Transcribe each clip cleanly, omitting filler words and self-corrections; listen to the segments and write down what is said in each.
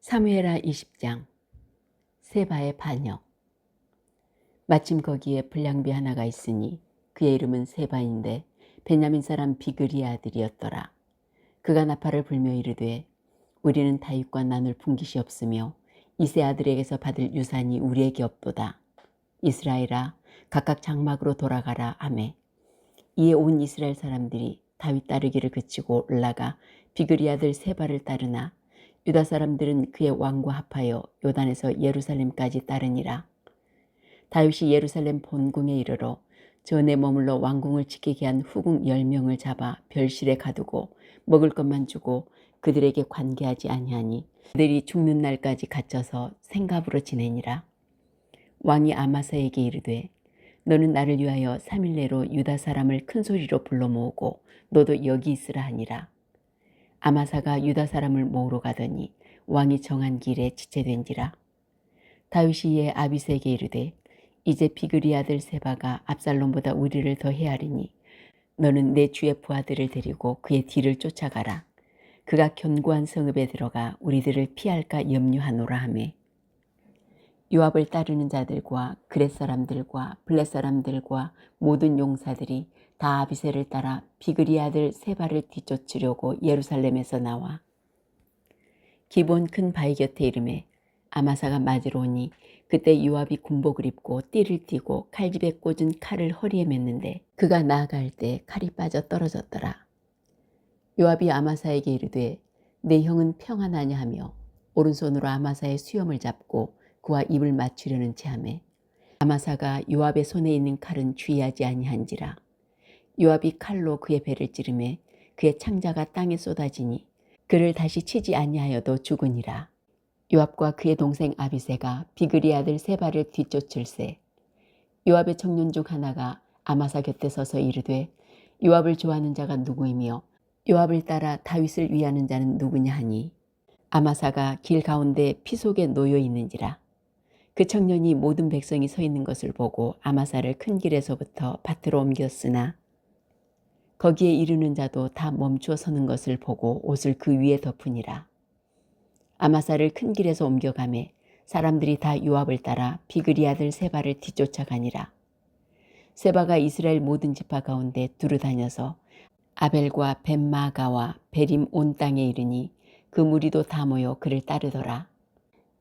사무엘하 20장 세바의 반역. 마침 거기에 불량비 하나가 있으니 그의 이름은 세바인데 베냐민 사람 비그리의 아들이었더라. 그가 나팔을 불며 이르되 우리는 다윗과 나눌 분깃이 없으며 이세 아들에게서 받을 유산이 우리에게 없도다. 이스라엘아 각각 장막으로 돌아가라 하매 이에 온 이스라엘 사람들이 다윗 따르기를 그치고 올라가 비그리 아들 세바를 따르나 유다 사람들은 그의 왕과 합하여 요단에서 예루살렘까지 따르니라. 다윗이 예루살렘 본궁에 이르러 전에 머물러 왕궁을 지키게 한 후궁 10명을 잡아 별실에 가두고 먹을 것만 주고 그들에게 관계하지 아니하니 그들이 죽는 날까지 갇혀서 생갑으로 지내니라. 왕이 아마사에게 이르되 너는 나를 위하여 3일 내로 유다 사람을 큰 소리로 불러 모으고 너도 여기 있으라 하니라. 아마사가 유다 사람을 모으러 가더니 왕이 정한 길에 지체된지라. 다윗이 이에 아비새에게 이르되 이제 비그리 아들 세바가 압살롬보다 우리를 더 헤아리니 너는 내 주의 부하들을 데리고 그의 뒤를 쫓아가라. 그가 견고한 성읍에 들어가 우리들을 피할까 염려하노라 하매 요압을 따르는 자들과 그렛 사람들과 블렛 사람들과 모든 용사들이 다 아비새를 따라 비그리 아들 세바를 뒤쫓으려고 예루살렘에서 나와 기본 큰 바위 곁에 이르매 아마사가 맞으러 오니 그때 요압이 군복을 입고 띠를 띠고 칼집에 꽂은 칼을 허리에 맸는데 그가 나아갈 때 칼이 빠져 떨어졌더라. 요압이 아마사에게 이르되 내 형은 평안하냐 하며 오른손으로 아마사의 수염을 잡고 그와 입을 맞추려는 체하매 아마사가 요압의 손에 있는 칼은 주의하지 아니한지라. 요압이 칼로 그의 배를 찌르매 그의 창자가 땅에 쏟아지니 그를 다시 치지 아니하여도 죽으니라. 요압과 그의 동생 아비새가 비그리 아들 세바를 뒤쫓을세. 요압의 청년 중 하나가 아마사 곁에 서서 이르되 요압을 좋아하는 자가 누구이며 요압을 따라 다윗을 위하는 자는 누구냐 하니 아마사가 길 가운데 피 속에 놓여 있는지라. 그 청년이 모든 백성이 서 있는 것을 보고 아마사를 큰 길에서부터 밭으로 옮겼으나 거기에 이르는 자도 다 멈추어 서는 것을 보고 옷을 그 위에 덮으니라. 아마사를 큰 길에서 옮겨가매 사람들이 다 요압을 따라 비그리 아들 세바를 뒤쫓아가니라. 세바가 이스라엘 모든 지파 가운데 두루 다녀서 아벨과 벳마가와 베림 온 땅에 이르니 그 무리도 다 모여 그를 따르더라.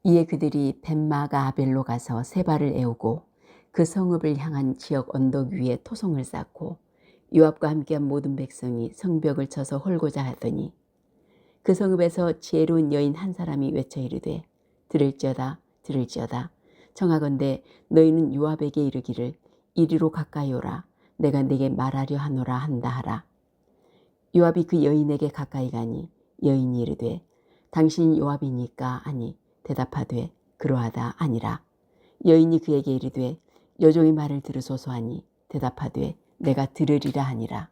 이에 그들이 벳마가 아벨로 가서 세바를 애우고 그 성읍을 향한 지역 언덕 위에 토성을 쌓고 요압과 함께한 모든 백성이 성벽을 쳐서 헐고자 하더니 그 성읍에서 지혜로운 여인 한 사람이 외쳐 이르되 들을지어다 들을지어다 청하건대 너희는 요압에게 이르기를 이리로 가까이 오라 내가 네게 말하려 하노라 한다 하라. 요압이 그 여인에게 가까이 가니 여인이 이르되 당신이 요압이니까 하니 대답하되 그러하다 아니라. 여인이 그에게 이르되 여종의 말을 들으소서 하니 대답하되 내가 들으리라 하니라.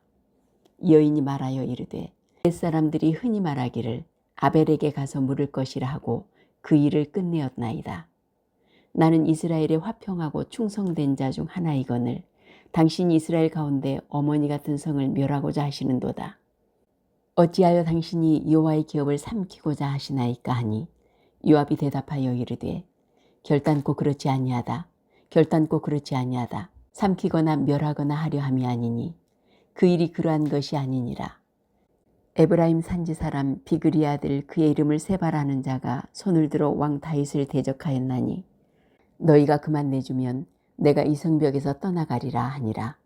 여인이 말하여 이르되 옛사람들이 흔히 말하기를 아벨에게 가서 물을 것이라 하고 그 일을 끝내었나이다. 나는 이스라엘의 화평하고 충성된 자 중 하나이거늘 당신이 이스라엘 가운데 어머니 같은 성을 멸하고자 하시는도다. 어찌하여 당신이 여호와의 기업을 삼키고자 하시나이까 하니 요압이 대답하여 이르되 결단코 그렇지 아니하다. 결단코 그렇지 아니하다. 삼키거나 멸하거나 하려 함이 아니니 그 일이 그러한 것이 아니니라. 에브라임 산지 사람 비그리 아들 그의 이름을 세바라는 자가 손을 들어 왕 다윗을 대적하였나니 너희가 그만 내주면 내가 이 성벽에서 떠나가리라 하니라.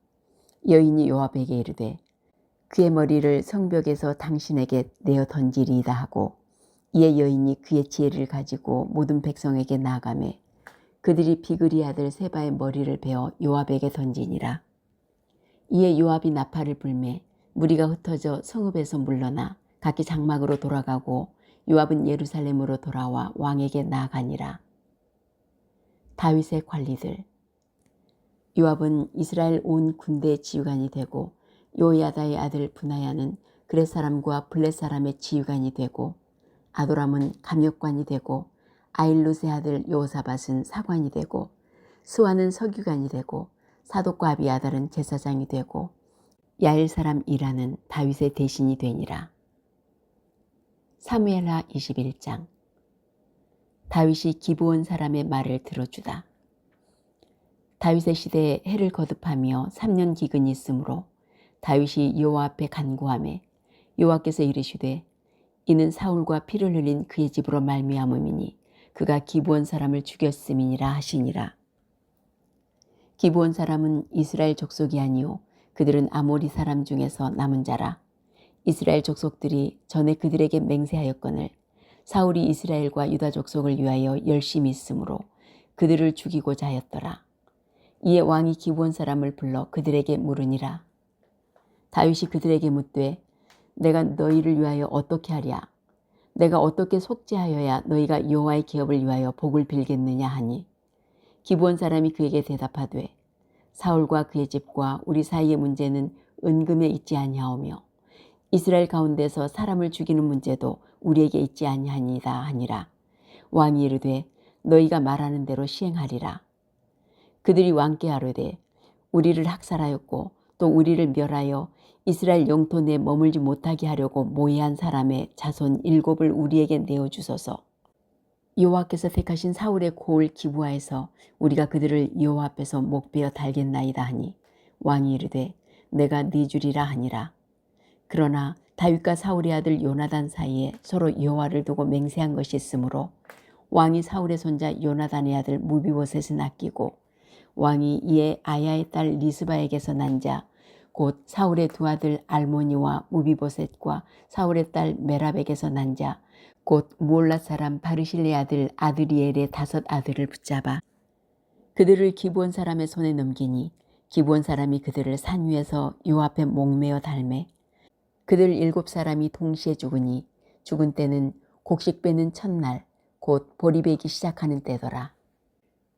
여인이 요압에게 이르되 그의 머리를 성벽에서 당신에게 내어 던지리이다 하고 이에 여인이 그의 지혜를 가지고 모든 백성에게 나아가매 그들이 비그리 아들 세바의 머리를 베어 요압에게 던지니라. 이에 요압이 나팔을 불매 무리가 흩어져 성읍에서 물러나 각기 장막으로 돌아가고 요압은 예루살렘으로 돌아와 왕에게 나아가니라. 다윗의 관리들. 요압은 이스라엘 온 군대의 지휘관이 되고 요야다의 아들 브나야는 그렛 사람과 블렛 사람의 지휘관이 되고 아도람은 감역관이 되고 아일룻의 아들 여호사밧은 사관이 되고 스와는 서기관이 되고 사독과 아비아달은 제사장이 되고 야일 사람 이라는 다윗의 대신이 되니라. 사무엘하 21장. 다윗이 기브온 사람의 말을 들어주다. 다윗의 시대에 해를 거듭하며 3년 기근이 있으므로 다윗이 여호와 앞에 간구하매 여호와께서 이르시되 이는 사울과 피를 흘린 그의 집으로 말미암음이니 그가 기브온 사람을 죽였음이니라 하시니라. 기브온 사람은 이스라엘 족속이 아니요 그들은 아모리 사람 중에서 남은 자라. 이스라엘 족속들이 전에 그들에게 맹세하였거늘 사울이 이스라엘과 유다 족속을 위하여 열심히 있으므로 그들을 죽이고자 하였더라. 이에 왕이 기브온 사람을 불러 그들에게 물으니라. 다윗이 그들에게 묻되 내가 너희를 위하여 어떻게 하랴? 내가 어떻게 속죄하여야 너희가 여호와의 기업을 위하여 복을 빌겠느냐 하니 기브온 사람이 그에게 대답하되 사울과 그의 집과 우리 사이의 문제는 은금에 있지 아니하오며 이스라엘 가운데서 사람을 죽이는 문제도 우리에게 있지 아니하니이다 하니라. 왕이 이르되 너희가 말하는 대로 시행하리라. 그들이 왕께 아뢰되 우리를 학살하였고 또 우리를 멸하여 이스라엘 영토 내에 머물지 못하게 하려고 모의한 사람의 자손 7을 우리에게 내어주소서. 여호와께서 택하신 사울의 고을 기브아에서 우리가 그들을 여호와 앞에서 목베어 달겠나이다 하니 왕이 이르되 내가 네 주리라 하니라. 그러나 다윗과 사울의 아들 요나단 사이에 서로 여호와를 두고 맹세한 것이 있으므로 왕이 사울의 손자 요나단의 아들 무비보셋을 아끼고 왕이 이에 아야의 딸 리스바에게서 난 자 곧 사울의 두 아들 알모니와 무비보셋과 사울의 딸 메랍에게서 난 자 곧 무올랏 사람 바르실레의 아들 아드리엘의 5 아들을 붙잡아 그들을 기브온 사람의 손에 넘기니 기브온 사람이 그들을 산 위에서 여호와 앞에 목매어 달매 그들 7사람이 동시에 죽으니 죽은 때는 곡식 빼는 첫날 곧 보리 베기 시작하는 때더라.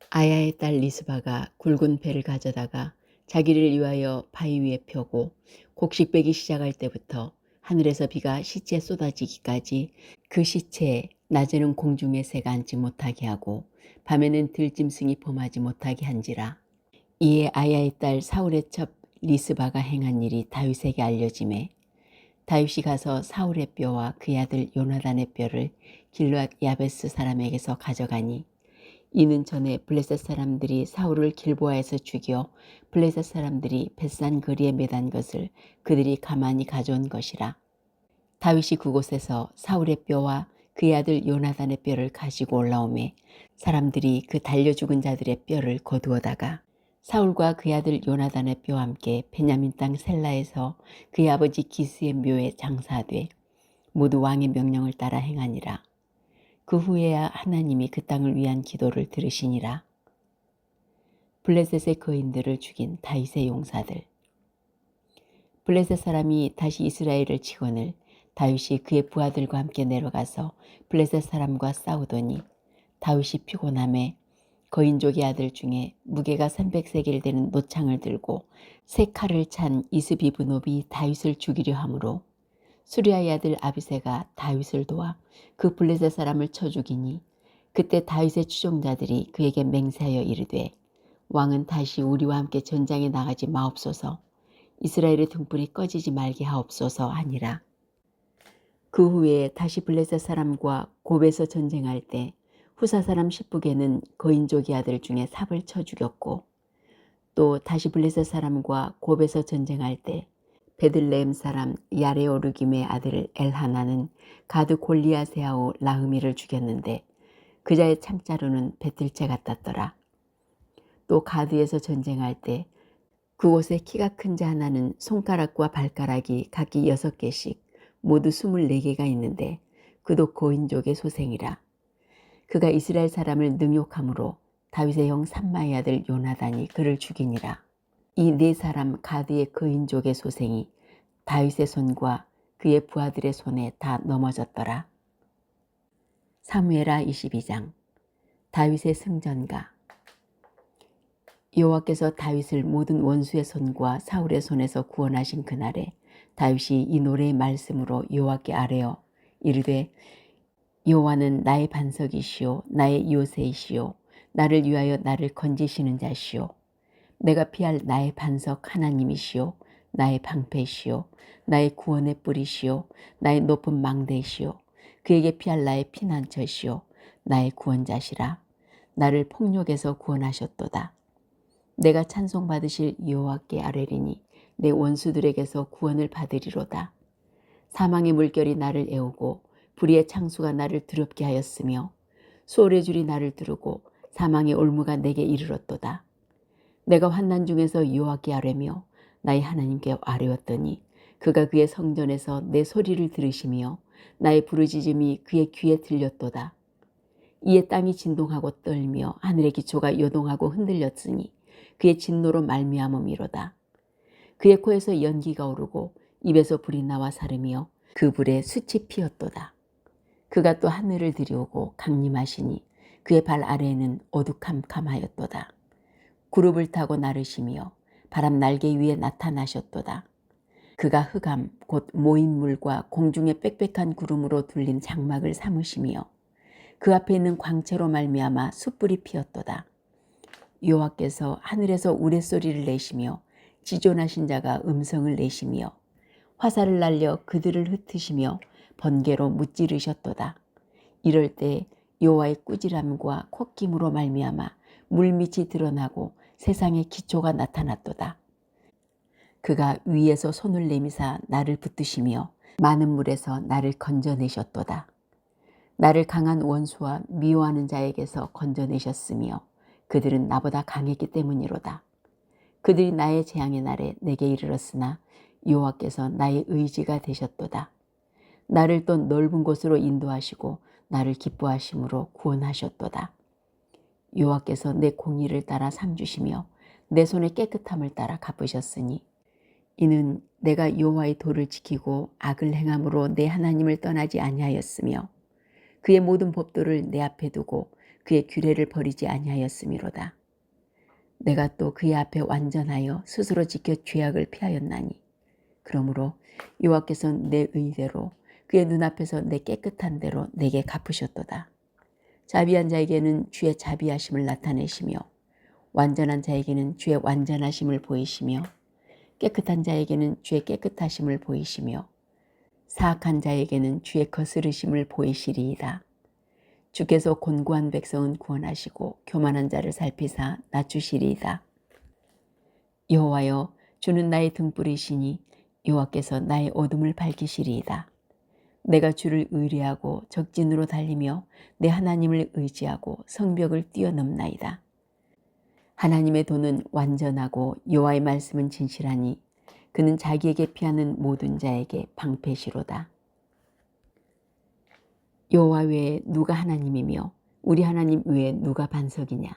아야의 딸 리스바가 굵은 배를 가져다가 자기를 위하여 바위 위에 펴고 곡식 빼기 시작할 때부터 하늘에서 비가 시체에 쏟아지기까지 그 시체에 낮에는 공중에 새가 앉지 못하게 하고 밤에는 들짐승이 범하지 못하게 한지라. 이에 아야의 딸 사울의 첩 리스바가 행한 일이 다윗에게 알려지매 다윗이 가서 사울의 뼈와 그의 아들 요나단의 뼈를 길르앗 야베스 사람에게서 가져가니 이는 전에 블레셋 사람들이 사울을 길보아에서 죽여 블레셋 사람들이 벳산 거리에 매단 것을 그들이 가만히 가져온 것이라. 다윗이 그곳에서 사울의 뼈와 그의 아들 요나단의 뼈를 가지고 올라오매 사람들이 그 달려 죽은 자들의 뼈를 거두어다가 사울과 그의 아들 요나단의 뼈와 함께 베냐민 땅 셀라에서 그의 아버지 기스의 묘에 장사돼 모두 왕의 명령을 따라 행하니라. 그 후에야 하나님이 그 땅을 위한 기도를 들으시니라. 블레셋의 거인들을 죽인 다윗의 용사들. 블레셋 사람이 다시 이스라엘을 치거늘 다윗이 그의 부하들과 함께 내려가서 블레셋 사람과 싸우더니 다윗이 피곤함에 거인족의 아들 중에 무게가 300세겔 되는 노창을 들고 세 칼을 찬 이스비브노비 다윗을 죽이려 하므로 수리아의 아들 아비새가 다윗을 도와 그 블레셋 사람을 쳐 죽이니 그때 다윗의 추종자들이 그에게 맹세하여 이르되 왕은 다시 우리와 함께 전장에 나가지 마옵소서. 이스라엘의 등불이 꺼지지 말게 하옵소서 하니라. 그 후에 다시 블레셋 사람과 곱에서 전쟁할 때 후사 사람 십북에는 거인족의 아들 중에 삽을 쳐 죽였고 또 다시 블레셋 사람과 곱에서 전쟁할 때 베들레헴 사람 야레오르김의 아들 엘하나는 가드 골리앗의 아우 라흐미를 죽였는데 그자의 창자루는 배틀채 같았더라. 또 가드에서 전쟁할 때 그곳에 키가 큰 자 하나는 손가락과 발가락이 각기 6개씩 모두 24개가 있는데 그도 거인족의 소생이라. 그가 이스라엘 사람을 능욕함으로 다윗의 형 삼마의 아들 요나단이 그를 죽이니라. 이 4사람 가드의 거인족의 소생이 다윗의 손과 그의 부하들의 손에 다 넘어졌더라. 사무엘하 22장. 다윗의 승전가. 여호와께서 다윗을 모든 원수의 손과 사울의 손에서 구원하신 그날에 다윗이 이 노래의 말씀으로 여호와께 아뢰어 이르되 여호와는 나의 반석이시오 나의 요새이시오 나를 위하여 나를 건지시는 자시오 내가 피할 나의 반석 하나님이시오 나의 방패시오 나의 구원의 뿌리시오 나의 높은 망대시오 그에게 피할 나의 피난처시오 나의 구원자시라. 나를 폭력에서 구원하셨도다. 내가 찬송받으실 여호와께 아뢰리니 내 원수들에게서 구원을 받으리로다. 사망의 물결이 나를 애우고 불의의 창수가 나를 두렵게 하였으며 수월의 줄이 나를 두르고 사망의 올무가 내게 이르렀도다. 내가 환난 중에서 여호와께 아뢰며 나의 하나님께 아뢰었더니 그가 그의 성전에서 내 소리를 들으시며 나의 부르짖음이 그의 귀에 들렸도다. 이에 땅이 진동하고 떨며 하늘의 기초가 요동하고 흔들렸으니 그의 진노로 말미암음이로다. 그의 코에서 연기가 오르고 입에서 불이 나와 사르며 그 불에 숯이 피었도다. 그가 또 하늘을 들이오고 강림하시니 그의 발 아래에는 어두캄캄하였도다. 구룹을 타고 나르시며 바람 날개 위에 나타나셨도다. 그가 흑암 곧 모인 물과 공중의 빽빽한 구름으로 둘린 장막을 삼으시며 그 앞에 있는 광채로 말미암아 숯불이 피었도다. 여호와께서 하늘에서 우레소리를 내시며 지존하신 자가 음성을 내시며 화살을 날려 그들을 흩으시며 번개로 무찌르셨도다. 이럴 때 여호와의 꾸지람과 콧김으로 말미암아 물밑이 드러나고 세상의 기초가 나타났도다. 그가 위에서 손을 내미사 나를 붙드시며 많은 물에서 나를 건져내셨도다. 나를 강한 원수와 미워하는 자에게서 건져내셨으며 그들은 나보다 강했기 때문이로다. 그들이 나의 재앙의 날에 내게 이르렀으나 여호와께서 나의 의지가 되셨도다. 나를 또 넓은 곳으로 인도하시고 나를 기뻐하심으로 구원하셨도다. 여호와께서 내 공의를 따라 상 주시며 내 손의 깨끗함을 따라 갚으셨으니 이는 내가 여호와의 도를 지키고 악을 행함으로 내 하나님을 떠나지 아니하였으며 그의 모든 법도를 내 앞에 두고 그의 규례를 버리지 아니하였음이로다. 내가 또 그의 앞에 완전하여 스스로 지켜 죄악을 피하였나니 그러므로 여호와께서 내 의대로 그의 눈앞에서 내 깨끗한 대로 내게 갚으셨도다. 자비한 자에게는 주의 자비하심을 나타내시며 완전한 자에게는 주의 완전하심을 보이시며 깨끗한 자에게는 주의 깨끗하심을 보이시며 사악한 자에게는 주의 거스르심을 보이시리이다. 주께서 곤고한 백성은 구원하시고 교만한 자를 살피사 낮추시리이다. 여호와여, 주는 나의 등불이시니 여호와께서 나의 어둠을 밝히시리이다. 내가 주를 의뢰하고 적진으로 달리며 내 하나님을 의지하고 성벽을 뛰어넘나이다. 하나님의 도는 완전하고 여호와의 말씀은 진실하니 그는 자기에게 피하는 모든 자에게 방패시로다. 여호와 외에 누가 하나님이며 우리 하나님 외에 누가 반석이냐.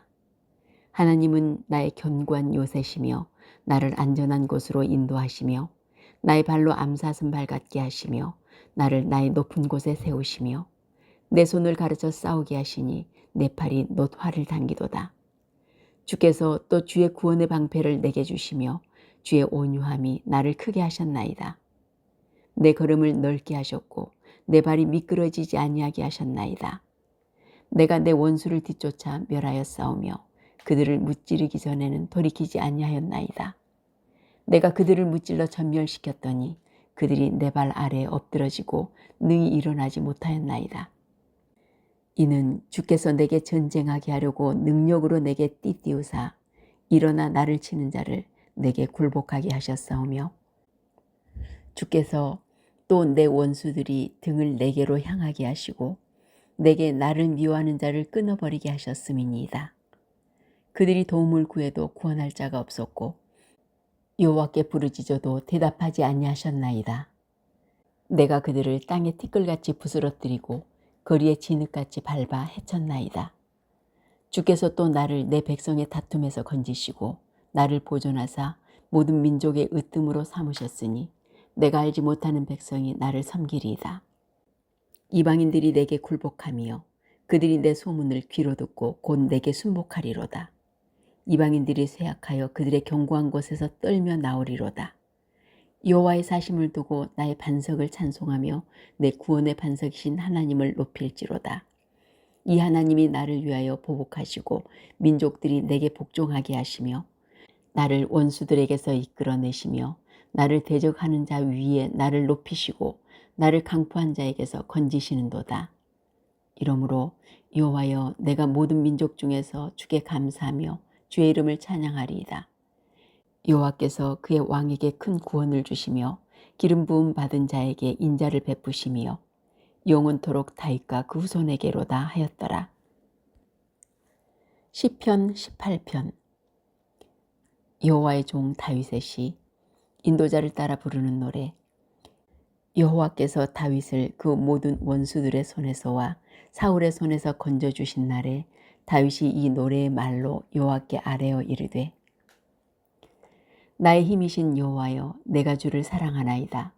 하나님은 나의 견고한 요새시며 나를 안전한 곳으로 인도하시며 나의 발로 암사슴 발같게 하시며 나를 나의 높은 곳에 세우시며 내 손을 가르쳐 싸우게 하시니 내 팔이 놋 활을 당기도다. 주께서 또 주의 구원의 방패를 내게 주시며 주의 온유함이 나를 크게 하셨나이다. 내 걸음을 넓게 하셨고 내 발이 미끄러지지 아니하게 하셨나이다. 내가 내 원수를 뒤쫓아 멸하여 싸우며 그들을 무찌르기 전에는 돌이키지 아니하였나이다. 내가 그들을 무찔러 전멸시켰더니 그들이 내 발 아래에 엎드러지고 능히 일어나지 못하였나이다. 이는 주께서 내게 전쟁하게 하려고 능력으로 내게 띠띠우사 일어나 나를 치는 자를 내게 굴복하게 하셨사오며 주께서 또 내 원수들이 등을 내게로 향하게 하시고 내게 나를 미워하는 자를 끊어버리게 하셨음이니이다. 그들이 도움을 구해도 구원할 자가 없었고 여호와께 부르짖어도 대답하지 아니하셨나이다. 내가 그들을 땅에 티끌같이 부스러뜨리고 거리에 진흙같이 밟아 해쳤나이다. 주께서 또 나를 내 백성의 다툼에서 건지시고 나를 보존하사 모든 민족의 으뜸으로 삼으셨으니 내가 알지 못하는 백성이 나를 섬기리이다. 이방인들이 내게 굴복하며 그들이 내 소문을 귀로 듣고 곧 내게 순복하리로다. 이방인들이 쇠약하여 그들의 견고한 곳에서 떨며 나오리로다. 여호와의 사심을 두고 나의 반석을 찬송하며 내 구원의 반석이신 하나님을 높일지로다. 이 하나님이 나를 위하여 보복하시고 민족들이 내게 복종하게 하시며 나를 원수들에게서 이끌어내시며 나를 대적하는 자 위에 나를 높이시고 나를 강포한 자에게서 건지시는도다. 이러므로 여호와여, 내가 모든 민족 중에서 주께 감사하며 주의 이름을 찬양하리이다. 여호와께서 그의 왕에게 큰 구원을 주시며 기름 부음 받은 자에게 인자를 베푸시며 영원토록 다윗과 그 후손에게로다 하였더라. 시편 18편. 여호와의 종 다윗의 시. 인도자를 따라 부르는 노래. 여호와께서 다윗을 그 모든 원수들의 손에서와 사울의 손에서 건져주신 날에 다윗이 이 노래의 말로 여호와께 아뢰어 이르되, 나의 힘이신 여호와여, 내가 주를 사랑하나이다.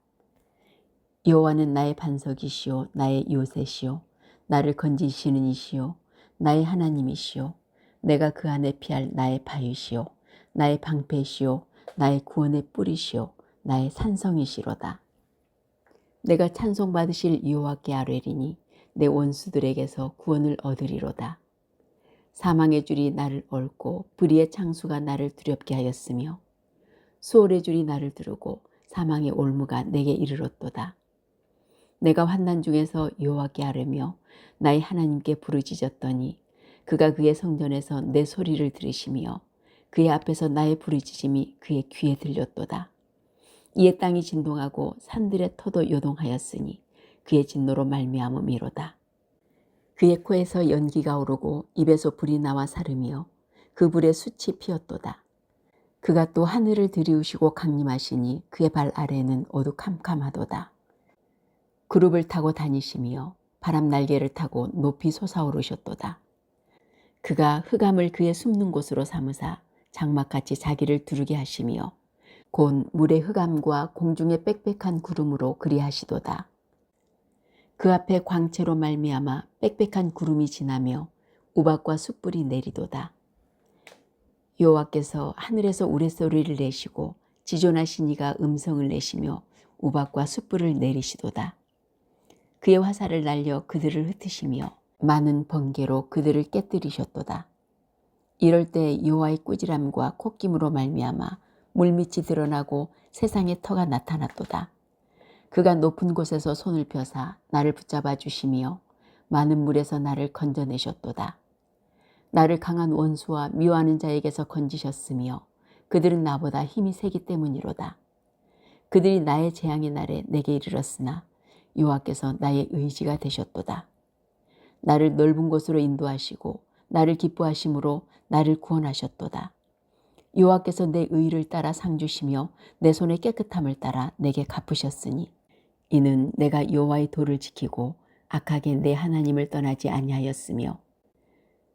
여호와는 나의 반석이시오, 나의 요새시오, 나를 건지시는 이시오, 나의 하나님이시오, 내가 그 안에 피할 나의 바위시오, 나의 방패시오, 나의 구원의 뿌리시오, 나의 산성이시로다. 내가 찬송받으실 여호와께 아뢰리니 내 원수들에게서 구원을 얻으리로다. 사망의 줄이 나를 얽고 불의의 창수가 나를 두렵게 하였으며 수월의 줄이 나를 두르고 사망의 올무가 내게 이르렀도다. 내가 환난 중에서 여호와께 아뢰며 나의 하나님께 부르짖었더니 그가 그의 성전에서 내 소리를 들으시며 그의 앞에서 나의 부르짖음이 그의 귀에 들렸도다. 이에 땅이 진동하고 산들의 터도 요동하였으니 그의 진노로 말미암음이로다. 그의 코에서 연기가 오르고 입에서 불이 나와 사르며 그 불에 숯이 피었도다. 그가 또 하늘을 들이우시고 강림하시니 그의 발 아래는 어두캄캄하도다. 그룹을 타고 다니시며 바람 날개를 타고 높이 솟아오르셨도다. 그가 흑암을 그의 숨는 곳으로 삼으사 장막같이 자기를 두르게 하시며 곧 물의 흑암과 공중의 빽빽한 구름으로 그리하시도다. 그 앞에 광채로 말미암아 빽빽한 구름이 지나며 우박과 숯불이 내리도다. 여호와께서 하늘에서 우레소리를 내시고 지존하신 이가 음성을 내시며 우박과 숯불을 내리시도다. 그의 화살을 날려 그들을 흩으시며 많은 번개로 그들을 깨뜨리셨도다. 이럴 때 여호와의 꾸지람과 콧김으로 말미암아 물밑이 드러나고 세상의 터가 나타났도다. 그가 높은 곳에서 손을 펴사 나를 붙잡아 주시며 많은 물에서 나를 건져내셨도다. 나를 강한 원수와 미워하는 자에게서 건지셨으며 그들은 나보다 힘이 세기 때문이로다. 그들이 나의 재앙의 날에 내게 이르렀으나 여호와께서 나의 의지가 되셨도다. 나를 넓은 곳으로 인도하시고 나를 기뻐하심으로 나를 구원하셨도다. 여호와께서 내 의를 따라 상 주시며 내 손의 깨끗함을 따라 내게 갚으셨으니 이는 내가 여호와의 도를 지키고 악하게 내 하나님을 떠나지 아니하였으며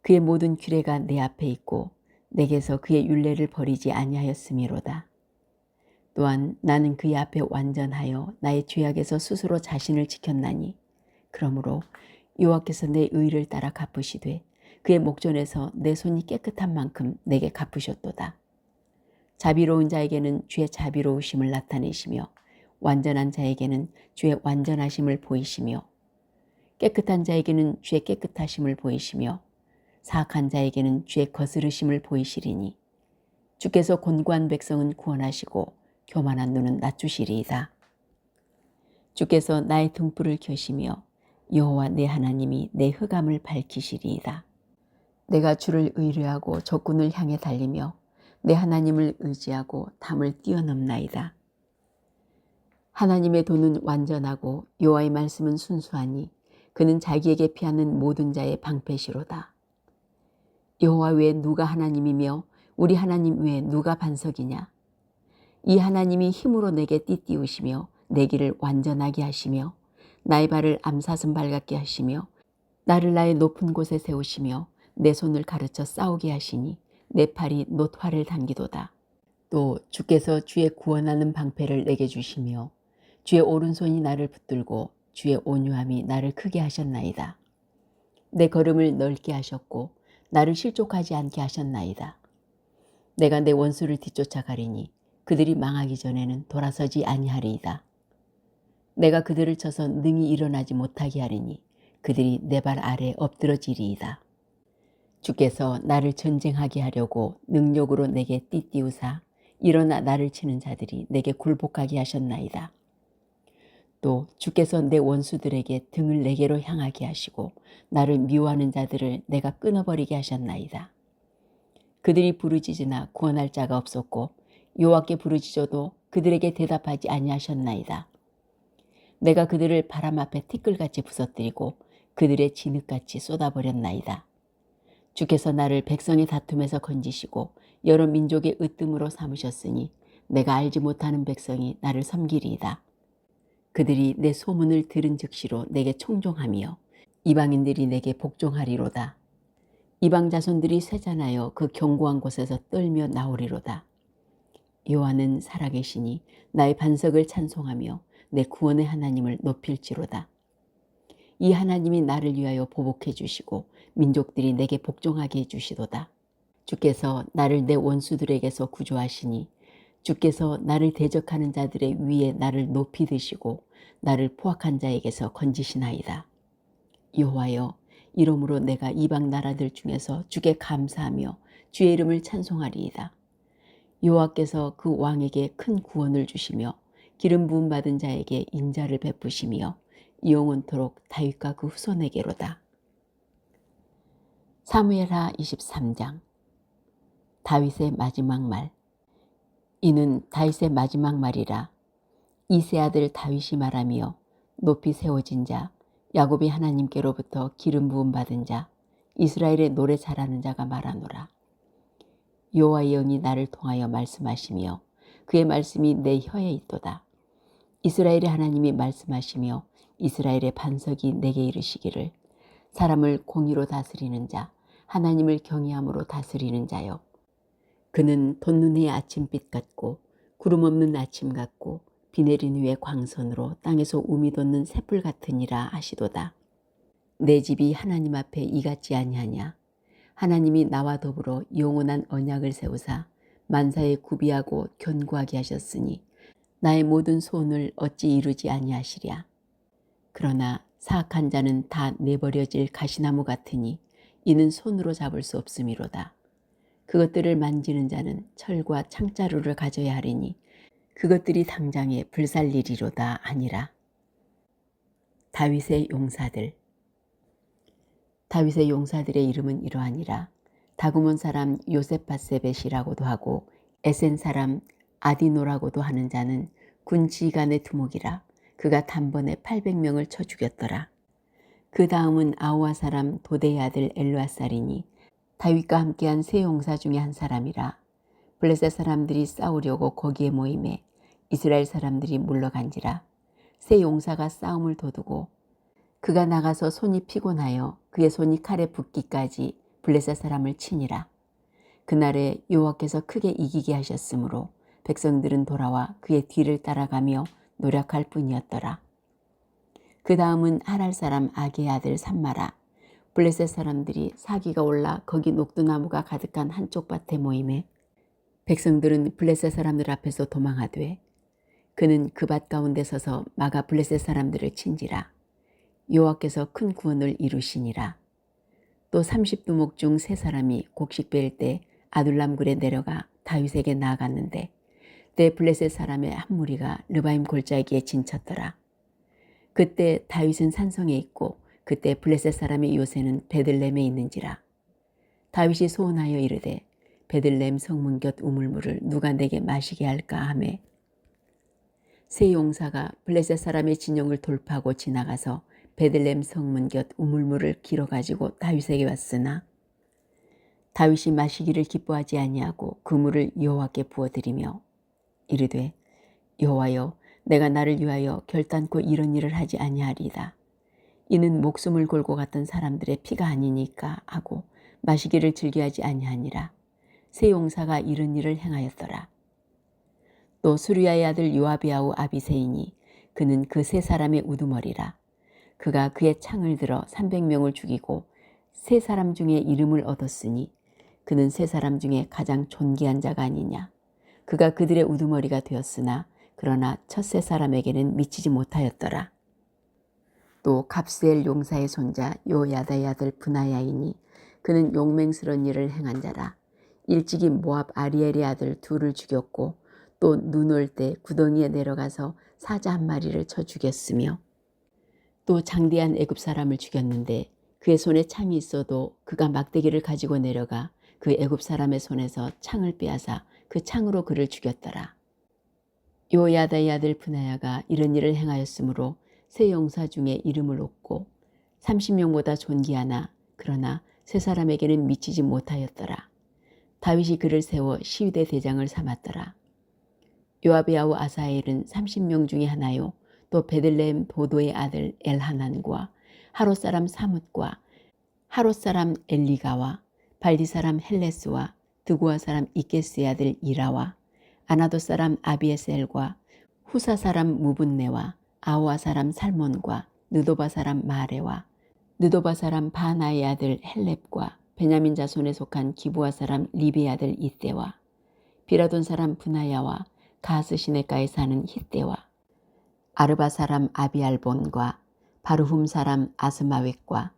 그의 모든 규례가 내 앞에 있고 내게서 그의 율례를 버리지 아니하였음이로다. 또한 나는 그의 앞에 완전하여 나의 죄악에서 스스로 자신을 지켰나니 그러므로 여호와께서 내 의를 따라 갚으시되 그의 목전에서 내 손이 깨끗한 만큼 내게 갚으셨도다. 자비로운 자에게는 주의 자비로우심을 나타내시며 완전한 자에게는 주의 완전하심을 보이시며 깨끗한 자에게는 주의 깨끗하심을 보이시며 사악한 자에게는 주의 거스르심을 보이시리니 주께서 곤고한 백성은 구원하시고 교만한 눈은 낮추시리이다. 주께서 나의 등불을 켜시며 여호와 내 하나님이 내 흑암을 밝히시리이다. 내가 주를 의뢰하고 적군을 향해 달리며 내 하나님을 의지하고 담을 뛰어넘나이다. 하나님의 도는 완전하고 여호와의 말씀은 순수하니 그는 자기에게 피하는 모든 자의 방패시로다. 여호와 외에 누가 하나님이며 우리 하나님 외에 누가 반석이냐. 이 하나님이 힘으로 내게 띠띠우시며 내 길을 완전하게 하시며 나의 발을 암사슴 발 같게 하시며 나를 나의 높은 곳에 세우시며 내 손을 가르쳐 싸우게 하시니 내 팔이 놋화를 당기도다. 또 주께서 주의 구원하는 방패를 내게 주시며 주의 오른손이 나를 붙들고 주의 온유함이 나를 크게 하셨나이다. 내 걸음을 넓게 하셨고 나를 실족하지 않게 하셨나이다. 내가 내 원수를 뒤쫓아가리니 그들이 망하기 전에는 돌아서지 아니하리이다. 내가 그들을 쳐서 능히 일어나지 못하게 하리니 그들이 내 발 아래 엎드러지리이다. 주께서 나를 전쟁하게 하려고 능력으로 내게 띠띠우사 일어나 나를 치는 자들이 내게 굴복하게 하셨나이다. 또 주께서 내 원수들에게 등을 내게로 향하게 하시고 나를 미워하는 자들을 내가 끊어버리게 하셨나이다. 그들이 부르짖으나 구원할 자가 없었고 여호와께 부르짖어도 그들에게 대답하지 아니하셨나이다. 내가 그들을 바람 앞에 티끌같이 부서뜨리고 그들의 진흙같이 쏟아버렸나이다. 주께서 나를 백성의 다툼에서 건지시고 여러 민족의 으뜸으로 삼으셨으니 내가 알지 못하는 백성이 나를 섬기리이다. 그들이 내 소문을 들은 즉시로 내게 청종하며 이방인들이 내게 복종하리로다. 이방 자손들이 쇠잔하여 그 견고한 곳에서 떨며 나오리로다. 여호와는 살아계시니 나의 반석을 찬송하며 내 구원의 하나님을 높일지로다. 이 하나님이 나를 위하여 보복해 주시고 민족들이 내게 복종하게 해주시도다. 주께서 나를 내 원수들에게서 구조하시니 주께서 나를 대적하는 자들의 위에 나를 높이 드시고 나를 포악한 자에게서 건지시나이다. 여호와여, 이러므로 내가 이방 나라들 중에서 주께 감사하며 주의 이름을 찬송하리이다. 여호와께서 그 왕에게 큰 구원을 주시며 기름 부음 받은 자에게 인자를 베푸시며 영원토록 다윗과 그 후손에게로다. 사무엘하 23장. 다윗의 마지막 말. 이는 다윗의 마지막 말이라. 이세 아들 다윗이 말하며 높이 세워진 자, 야곱이 하나님께로부터 기름 부음 받은 자, 이스라엘의 노래 잘하는 자가 말하노라. 여호와의 영이 나를 통하여 말씀하시며 그의 말씀이 내 혀에 있도다. 이스라엘의 하나님이 말씀하시며 이스라엘의 반석이 내게 이르시기를 사람을 공의로 다스리는 자, 하나님을 경외함으로 다스리는 자요. 그는 돋는 해의 아침빛 같고 구름 없는 아침 같고 비 내린 후에 광선으로 땅에서 우미 돋는 새풀 같으니라 하시도다. 내 집이 하나님 앞에 이같지 아니하냐. 하나님이 나와 더불어 영원한 언약을 세우사 만사에 구비하고 견고하게 하셨으니 나의 모든 소원을 어찌 이루지 아니하시랴. 그러나 사악한 자는 다 내버려질 가시나무 같으니 이는 손으로 잡을 수 없음이로다. 그것들을 만지는 자는 철과 창자루를 가져야 하리니 그것들이 당장에 불살리리로다 아니라. 다윗의 용사들. 다윗의 용사들의 이름은 이러하니라. 다구몬 사람 요셉바세벳이라고도 하고 에센 사람 아디노라고도 하는 자는 군 지휘관의 두목이라. 그가 단번에 800명을 쳐 죽였더라. 그 다음은 아우아 사람 도대의 아들 엘르아살이니 다윗과 함께한 세 용사 중에 한 사람이라. 블레셋 사람들이 싸우려고 거기에 모임에 이스라엘 사람들이 물러간지라. 세 용사가 싸움을 도두고 그가 나가서 손이 피곤하여 그의 손이 칼에 붙기까지 블레셋 사람을 치니라. 그날에 여호와께서 크게 이기게 하셨으므로 백성들은 돌아와 그의 뒤를 따라가며 노력할 뿐이었더라. 그 다음은 하랄 사람 아게의 아들 삼마라. 블레셋 사람들이 사기가 올라 거기 녹두나무가 가득한 한쪽 밭에 모임에 백성들은 블레셋 사람들 앞에서 도망하되 그는 그 밭 가운데 서서 마가 블레셋 사람들을 친지라. 여호와께서 큰 구원을 이루시니라. 또 30두목 중 세 사람이 곡식 뺄 때 아둘람굴에 내려가 다윗에게 나아갔는데 때 블레셋 사람의 한 무리가 르바임 골짜기에 진쳤더라. 그때 다윗은 산성에 있고 그때 블레셋 사람의 요새는 베들레헴에 있는지라. 다윗이 소원하여 이르되 베들레헴 성문 곁 우물물을 누가 내게 마시게 할까 하매 세 용사가 블레셋 사람의 진영을 돌파하고 지나가서 베들레헴 성문 곁 우물물을 길어가지고 다윗에게 왔으나 다윗이 마시기를 기뻐하지 아니하고 그 물을 여호와께 부어드리며 이르되 여호와여, 내가 나를 위하여 결단코 이런 일을 하지 아니하리이다. 이는 목숨을 걸고 갔던 사람들의 피가 아니니까 하고 마시기를 즐겨하지 아니하니라. 세 용사가 이런 일을 행하였더라. 또 수리아의 아들 요아비아우 아비새이니 그는 그 세 사람의 우두머리라. 그가 그의 창을 들어 300명을 죽이고 세 사람 중에 이름을 얻었으니 그는 세 사람 중에 가장 존귀한 자가 아니냐. 그가 그들의 우두머리가 되었으나 그러나 첫 세 사람에게는 미치지 못하였더라. 또 갑스엘 용사의 손자 요야다의 아들 브나야이니 그는 용맹스러운 일을 행한 자라. 일찍이 모압 아리엘의 아들 둘을 죽였고 또 눈 올 때 구덩이에 내려가서 사자 한 마리를 쳐 죽였으며 또 장대한 애굽 사람을 죽였는데 그의 손에 창이 있어도 그가 막대기를 가지고 내려가 그 애굽 사람의 손에서 창을 빼앗아 그 창으로 그를 죽였더라. 요야다의 아들 브나야가 이런 일을 행하였으므로 세 용사 중에 이름을 얻고 30명보다 존귀하나 그러나 세 사람에게는 미치지 못하였더라. 다윗이 그를 세워 시위대 대장을 삼았더라. 요압의 아우 아사엘은 30명 중에 하나요. 또 베들레헴 도도의 아들 엘하난과 하롯 사람 사뭇과 하롯 사람 엘리가와 발디 사람 헬레스와 드고아 사람 이게스의 아들 이라와 아나도 사람 아비에셀과 후사 사람 무분네와 아오아 사람 살몬과 느도바 사람 마레와 느도바 사람 바나의 아들 헬렙과 베냐민 자손에 속한 기브아 사람 리비의 아들 이때와 비라돈 사람 브나야와 가스 시내가에 사는 히때와 아르바 사람 아비알본과 바르훔 사람 아스마웻과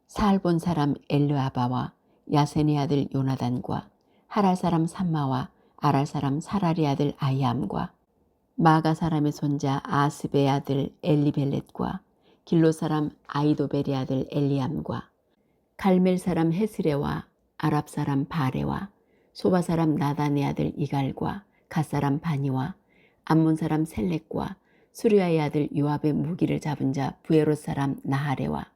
사알본 사람 엘르아바와 야센의 아들 요나단과 하랄 사람 삼마와 아랄 사람 사랄의 아들 아이암과 마가 사람의 손자 아스베의 아들 엘리벨렛과 길로 사람 아이도벨의 아들 엘리암과 갈멜 사람 헤스레와 아랍 사람 바레와 소바 사람 나단의 아들 이갈과 갓 사람 바니와 암몬 사람 셀렉과 수리아의 아들 요압의 무기를 잡은 자 부에롯 사람 나하레와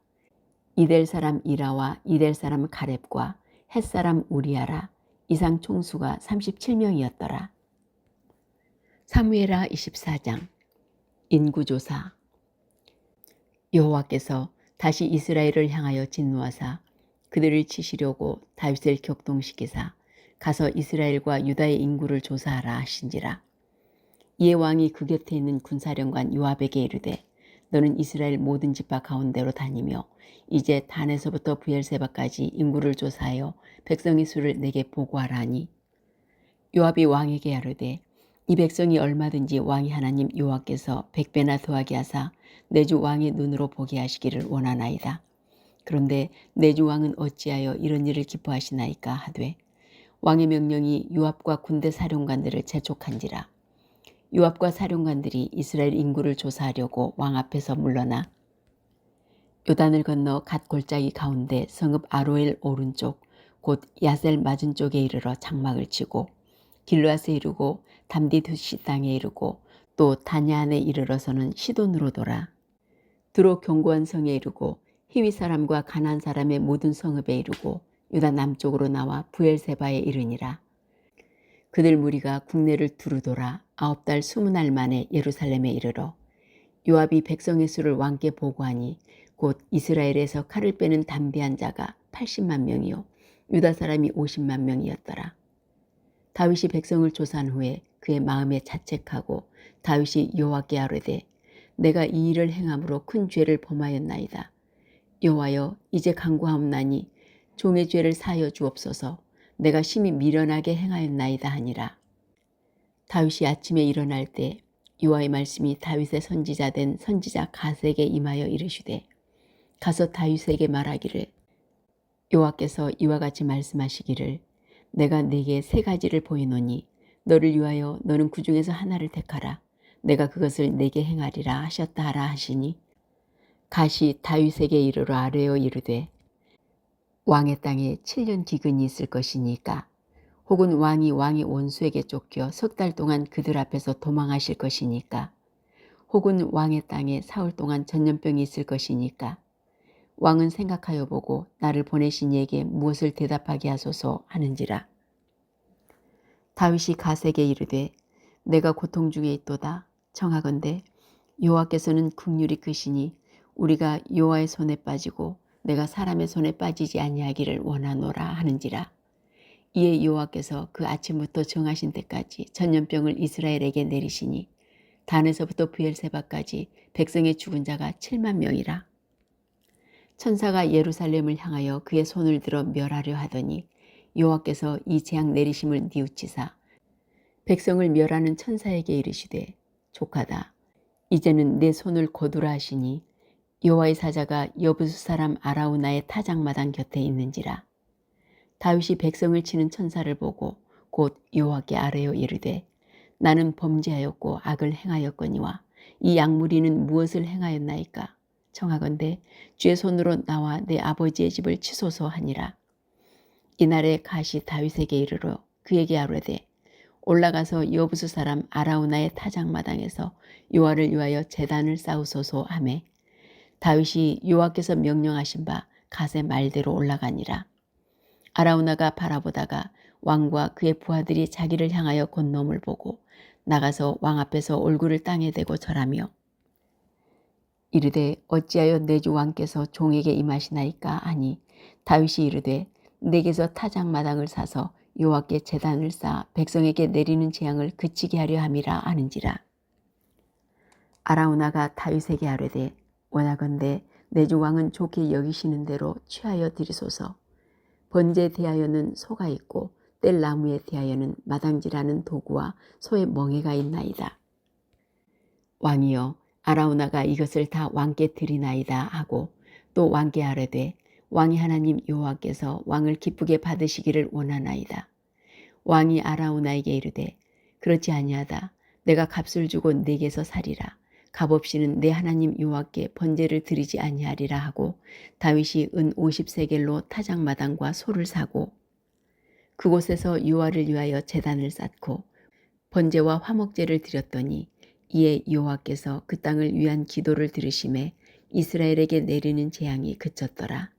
이델 사람 이라와 이델 사람 가렙과 헷 사람 우리아라 이상 총수가 37명이었더라. 사무엘하 24장 인구조사. 여호와께서 다시 이스라엘을 향하여 진노하사 그들을 치시려고 다윗을 격동시키사 가서 이스라엘과 유다의 인구를 조사하라 하신지라. 이에 왕이 그 곁에 있는 군사령관 요압에게 이르되 너는 이스라엘 모든 지파 가운데로 다니며 이제 단에서부터 브엘세바까지 인구를 조사하여 백성의 수를 내게 보고하라 하니 요압이 왕에게 아뢰되 이 백성이 얼마든지 왕이 하나님 여호와께서 100배나 더하게 하사 내 주 왕의 눈으로 보게 하시기를 원하나이다. 그런데 내 주 왕은 어찌하여 이런 일을 기뻐하시나이까 하되 왕의 명령이 요압과 군대 사령관들을 재촉한지라. 요압과 사령관들이 이스라엘 인구를 조사하려고 왕 앞에서 물러나 요단을 건너 갓 골짜기 가운데 성읍 아로엘 오른쪽 곧 야셀 맞은 쪽에 이르러 장막을 치고 길르앗에 이르고 담디두시 땅에 이르고 또 다냐안에 이르러서는 시돈으로 돌아 드로 견고한 성에 이르고 히위 사람과 가나안 사람의 모든 성읍에 이르고 유다 남쪽으로 나와 브엘세바에 이르니라. 그들 무리가 국내를 두루 돌아 9달 20날 만에 예루살렘에 이르러 요압이 백성의 수를 왕께 보고하니 곧 이스라엘에서 칼을 빼는 담대한 자가 80만 명이요 유다 사람이 50만 명이었더라. 다윗이 백성을 조사한 후에 그의 마음에 자책하고 다윗이 여호와께 아뢰되 내가 이 일을 행함으로 큰 죄를 범하였나이다. 여호와여 이제 간구하옵나니 종의 죄를 사하여 주옵소서. 내가 심히 미련하게 행하였나이다 하니라. 다윗이 아침에 일어날 때 여호와의 말씀이 다윗의 선지자 된 선지자 갓에게 임하여 이르시되 가서 다윗에게 말하기를 여호와께서 이와 같이 말씀하시기를 내가 네게 세 가지를 보이노니 너를 위하여 너는 그 중에서 하나를 택하라. 내가 그것을 네게 행하리라 하셨다 하라 하시니 갓이 다윗에게 이르러 아뢰어 이르되 왕의 땅에 7년 기근이 있을 것이니까 혹은 왕이 왕의 원수에게 쫓겨 3달 동안 그들 앞에서 도망하실 것이니까 혹은 왕의 땅에 사흘 동안 전염병이 있을 것이니까 왕은 생각하여 보고 나를 보내신 이에게 무엇을 대답하게 하소서 하는지라. 다윗이 갓에게 이르되 내가 고통 중에 있도다. 청하건대 여호와께서는 긍휼이 크시니 우리가 여호와의 손에 빠지고 내가 사람의 손에 빠지지 아니하기를 원하노라 하는지라. 이에 여호와께서 그 아침부터 정하신 때까지 전염병을 이스라엘에게 내리시니 단에서부터 브엘세바까지 백성의 죽은 자가 7만 명이라. 천사가 예루살렘을 향하여 그의 손을 들어 멸하려 하더니 여호와께서 이 재앙 내리심을 뉘우치사 백성을 멸하는 천사에게 이르시되 족하다. 이제는 내 손을 거두라 하시니 여호와의 사자가 여부수 사람 아라우나의 타작마당 곁에 있는지라. 다윗이 백성을 치는 천사를 보고 곧 여호와께 아뢰어 이르되 나는 범죄하였고 악을 행하였거니와 이 약무리는 무엇을 행하였나이까? 청하건대 주의 손으로 나와 내 아버지의 집을 치소서 하니라. 이날에 갓이 다윗에게 이르러 그에게 아뢰되 올라가서 여부수 사람 아라우나의 타작마당에서 여호와를 위하여 제단을 쌓으소서 하매 다윗이 여호와께서 명령하신 바 갓의 말대로 올라가니라. 아라우나가 바라보다가 왕과 그의 부하들이 자기를 향하여 건너옴을 보고 나가서 왕 앞에서 얼굴을 땅에 대고 절하며 이르되 어찌하여 내 주 왕께서 종에게 임하시나이까 하니 다윗이 이르되 내게서 타작마당을 사서 여호와께 제단을 쌓아 백성에게 내리는 재앙을 그치게 하려 함이라 하는지라. 아라우나가 다윗에게 아뢰되 원하건대 내 주 왕은 좋게 여기시는 대로 취하여 드리소서. 번제에 대하여는 소가 있고 뗄 나무에 대하여는 마당질하는 도구와 소의 멍에가 있나이다. 왕이여 아라우나가 이것을 다 왕께 드리나이다 하고 또 왕께 아뢰되 왕이 하나님 여호와께서 왕을 기쁘게 받으시기를 원하나이다. 왕이 아라우나에게 이르되 그렇지 아니하다. 내가 값을 주고 내게서 살이라. 값 없이는 내 하나님 여호와께 번제를 드리지 아니하리라 하고 다윗이 은 50세겔로 타작마당과 소를 사고 그곳에서 여호와를 위하여 제단을 쌓고 번제와 화목제를 드렸더니 이에 여호와께서 그 땅을 위한 기도를 들으심에 이스라엘에게 내리는 재앙이 그쳤더라.